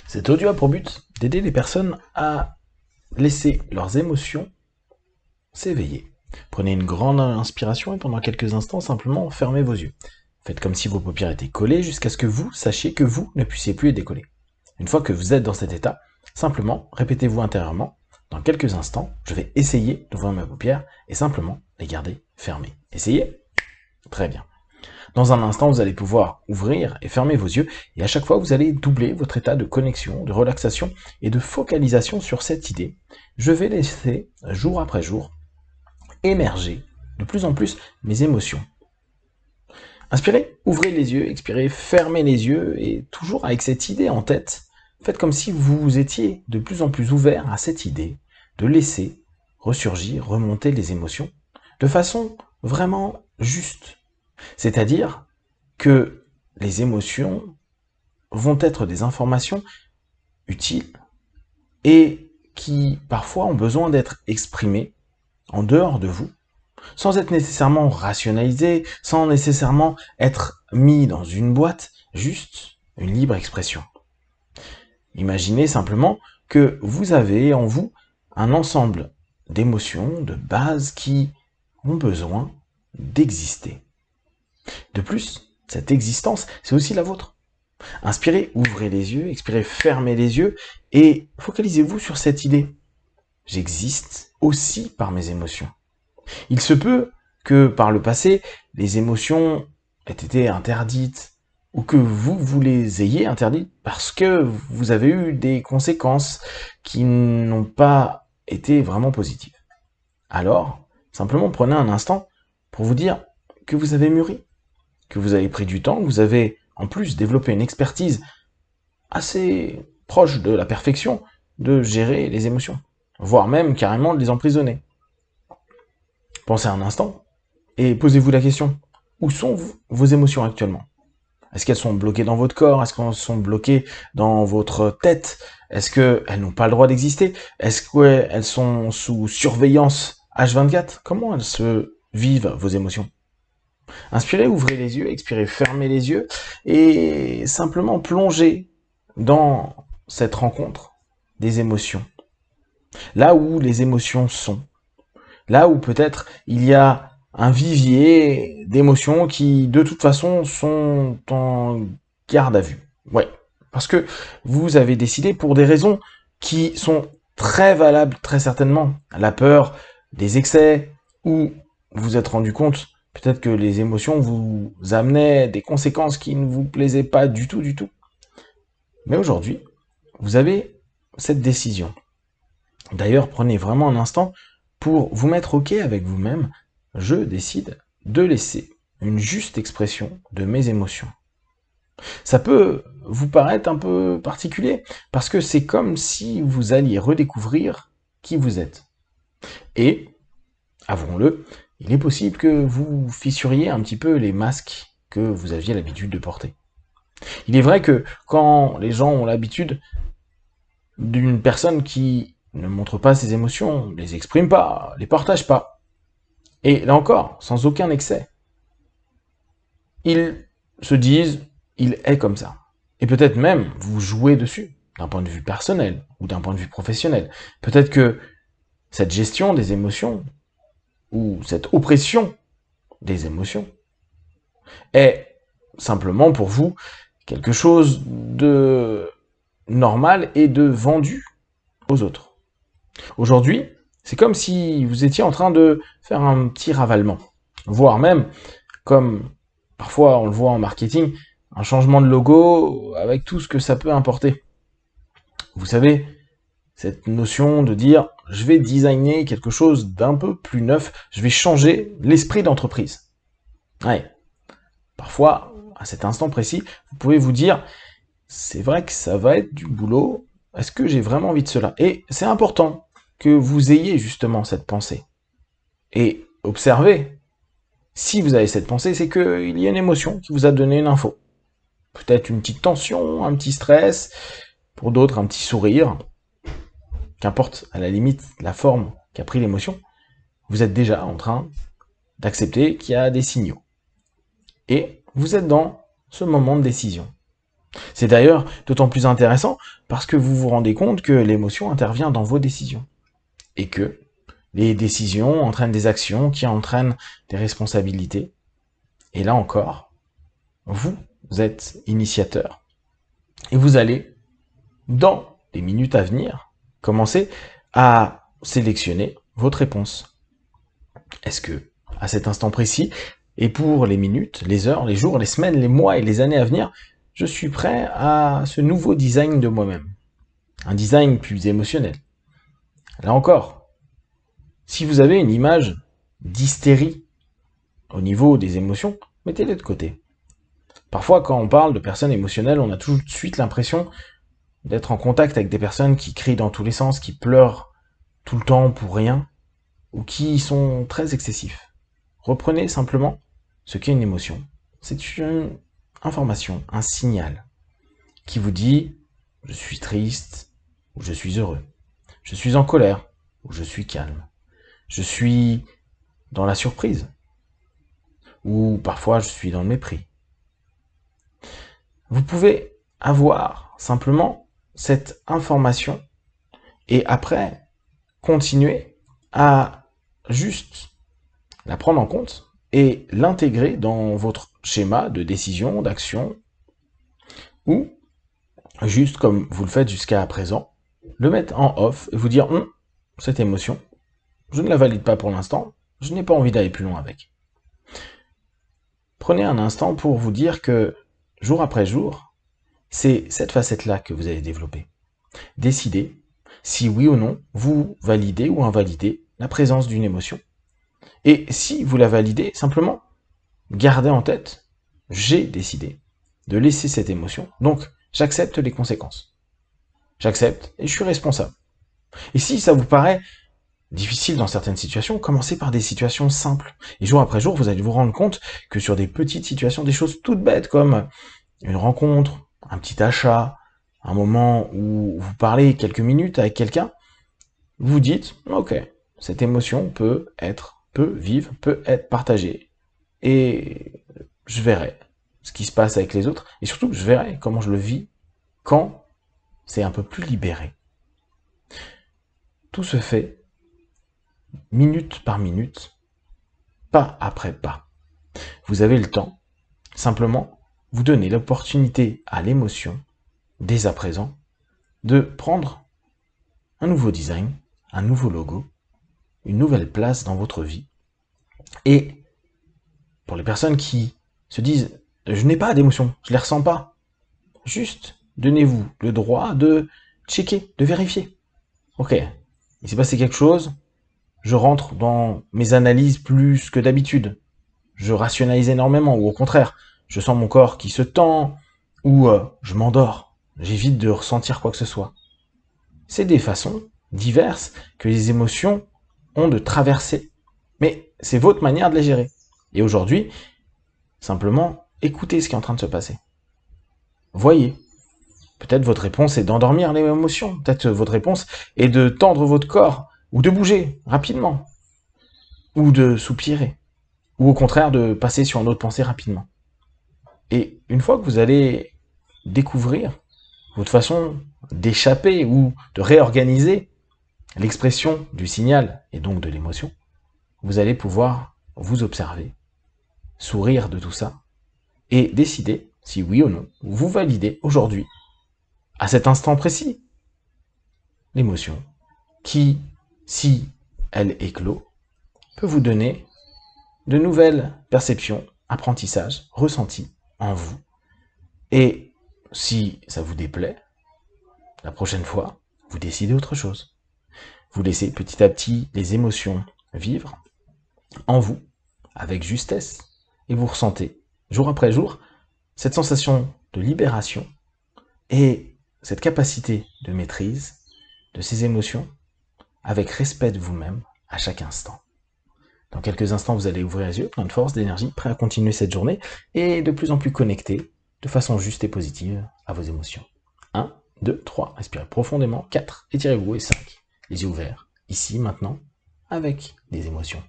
Cet audio a pour but d'aider les personnes à laisser leurs émotions s'éveiller. Prenez une grande inspiration et pendant quelques instants, simplement fermez vos yeux. Faites comme si vos paupières étaient collées jusqu'à ce que vous sachiez que vous ne puissiez plus les décoller. Une fois que vous êtes dans cet état, simplement répétez-vous intérieurement, dans quelques instants, je vais essayer d'ouvrir mes paupières et simplement les garder fermées. Essayez. Très bien. Dans un instant, vous allez pouvoir ouvrir et fermer vos yeux, et à chaque fois, vous allez doubler votre état de connexion, de relaxation et de focalisation sur cette idée. Je vais laisser, jour après jour, émerger de plus en plus mes émotions. Inspirez, ouvrez les yeux, expirez, fermez les yeux, et toujours avec cette idée en tête, faites comme si vous étiez de plus en plus ouvert à cette idée de laisser ressurgir, remonter les émotions, de façon vraiment juste. C'est-à-dire que les émotions vont être des informations utiles et qui parfois ont besoin d'être exprimées en dehors de vous, sans être nécessairement rationalisées, sans nécessairement être mis dans une boîte, juste une libre expression. Imaginez simplement que vous avez en vous un ensemble d'émotions, de bases qui ont besoin d'exister. De plus, cette existence, c'est aussi la vôtre. Inspirez, ouvrez les yeux, expirez, fermez les yeux, et focalisez-vous sur cette idée. J'existe aussi par mes émotions. Il se peut que par le passé, les émotions aient été interdites, ou que vous les ayez interdites parce que vous avez eu des conséquences qui n'ont pas été vraiment positives. Alors, simplement prenez un instant pour vous dire que vous avez mûri, que vous avez pris du temps, que vous avez en plus développé une expertise assez proche de la perfection de gérer les émotions, voire même carrément de les emprisonner. Pensez un instant et posez-vous la question, où sont vos émotions actuellement? Est-ce qu'elles sont bloquées dans votre corps? Est-ce qu'elles sont bloquées dans votre tête? Est-ce qu'elles n'ont pas le droit d'exister? Est-ce qu'elles sont sous surveillance H24? Comment elles se vivent, vos émotions? Inspirez, ouvrez les yeux, expirez, fermez les yeux, et simplement plongez dans cette rencontre des émotions. Là où les émotions sont. Là où peut-être il y a un vivier d'émotions qui, de toute façon, sont en garde à vue. Ouais. Parce que vous avez décidé pour des raisons qui sont très valables, très certainement. La peur des excès, ou vous vous êtes rendu compte peut-être que les émotions vous amenaient des conséquences qui ne vous plaisaient pas du tout, du tout. Mais aujourd'hui, vous avez cette décision. D'ailleurs, prenez vraiment un instant pour vous mettre OK avec vous-même. Je décide de laisser une juste expression de mes émotions. Ça peut vous paraître un peu particulier, parce que c'est comme si vous alliez redécouvrir qui vous êtes. Et, avouons-le, il est possible que vous fissuriez un petit peu les masques que vous aviez l'habitude de porter. Il est vrai que quand les gens ont l'habitude d'une personne qui ne montre pas ses émotions, les exprime pas, les partage pas, et là encore, sans aucun excès, ils se disent, il est comme ça. Et peut-être même, vous jouez dessus, d'un point de vue personnel, ou d'un point de vue professionnel. Peut-être que cette gestion des émotions, ou cette oppression des émotions, est simplement pour vous quelque chose de normal et de vendu aux autres. Aujourd'hui, c'est comme si vous étiez en train de faire un petit ravalement, voire même, comme parfois on le voit en marketing, un changement de logo avec tout ce que ça peut importer. Vous savez, cette notion de dire je vais designer quelque chose d'un peu plus neuf, je vais changer l'esprit d'entreprise. Ouais. Parfois, à cet instant précis, vous pouvez vous dire c'est vrai que ça va être du boulot, est-ce que j'ai vraiment envie de cela? Et c'est important que vous ayez justement cette pensée. Et observez, si vous avez cette pensée, c'est qu'il y a une émotion qui vous a donné une info. Peut-être une petite tension, un petit stress, pour d'autres un petit sourire, qu'importe à la limite la forme qu'a pris l'émotion, vous êtes déjà en train d'accepter qu'il y a des signaux. Et vous êtes dans ce moment de décision. C'est d'ailleurs d'autant plus intéressant parce que vous vous rendez compte que l'émotion intervient dans vos décisions. Et que les décisions entraînent des actions qui entraînent des responsabilités. Et là encore, vous êtes initiateur. Et vous allez, dans les minutes à venir, commencer à sélectionner votre réponse. Est-ce que, à cet instant précis, et pour les minutes, les heures, les jours, les semaines, les mois et les années à venir, je suis prêt à ce nouveau design de moi-même? Un design plus émotionnel. Là encore, si vous avez une image d'hystérie au niveau des émotions, mettez-les de côté. Parfois, quand on parle de personnes émotionnelles, on a tout de suite l'impression d'être en contact avec des personnes qui crient dans tous les sens, qui pleurent tout le temps pour rien, ou qui sont très excessifs. Reprenez simplement ce qu'est une émotion. C'est une information, un signal, qui vous dit « je suis triste » ou « je suis heureux ». Je suis en colère ou je suis calme. Je suis dans la surprise ou parfois je suis dans le mépris. Vous pouvez avoir simplement cette information et après continuer à juste la prendre en compte et l'intégrer dans votre schéma de décision, d'action, ou juste comme vous le faites jusqu'à présent, le mettre en off et vous dire cette émotion, je ne la valide pas pour l'instant, je n'ai pas envie d'aller plus loin avec. Prenez un instant pour vous dire que, jour après jour, c'est cette facette-là que vous allez développer. Décidez si oui ou non vous validez ou invalidez la présence d'une émotion. Et si vous la validez, simplement, gardez en tête, j'ai décidé de laisser cette émotion, donc j'accepte les conséquences. J'accepte et je suis responsable. Et si ça vous paraît difficile dans certaines situations, commencez par des situations simples. Et jour après jour, vous allez vous rendre compte que sur des petites situations, des choses toutes bêtes comme une rencontre, un petit achat, un moment où vous parlez quelques minutes avec quelqu'un, vous dites, ok, cette émotion peut vivre, peut être partagée. Et je verrai ce qui se passe avec les autres. Et surtout, je verrai comment je le vis quand c'est un peu plus libéré. Tout se fait minute par minute, pas après pas. Vous avez le temps, simplement, vous donnez l'opportunité à l'émotion, dès à présent, de prendre un nouveau design, un nouveau logo, une nouvelle place dans votre vie. Et pour les personnes qui se disent « je n'ai pas d'émotion, je ne les ressens pas », juste donnez-vous le droit de checker, de vérifier. Ok, il s'est passé quelque chose, je rentre dans mes analyses plus que d'habitude. Je rationalise énormément, ou au contraire, je sens mon corps qui se tend, ou je m'endors. J'évite de ressentir quoi que ce soit. C'est des façons diverses que les émotions ont de traverser, mais c'est votre manière de les gérer. Et aujourd'hui, simplement, écoutez ce qui est en train de se passer. Voyez. Peut-être votre réponse est d'endormir les émotions. Peut-être votre réponse est de tendre votre corps, ou de bouger rapidement, ou de soupirer, ou au contraire de passer sur une autre pensée rapidement. Et une fois que vous allez découvrir votre façon d'échapper ou de réorganiser l'expression du signal et donc de l'émotion, vous allez pouvoir vous observer, sourire de tout ça, et décider si oui ou non vous validez aujourd'hui, à cet instant précis, l'émotion qui, si elle éclot, peut vous donner de nouvelles perceptions, apprentissages, ressentis en vous. Et si ça vous déplaît, la prochaine fois, vous décidez autre chose. Vous laissez petit à petit les émotions vivre en vous, avec justesse, et vous ressentez, jour après jour, cette sensation de libération et cette capacité de maîtrise de ces émotions avec respect de vous-même à chaque instant. Dans quelques instants, vous allez ouvrir les yeux, plein de force, d'énergie, prêt à continuer cette journée et de plus en plus connecté, de façon juste et positive, à vos émotions. 1, 2, 3, respirez profondément. 4, étirez-vous. Et 5, les yeux ouverts, ici, maintenant, avec des émotions.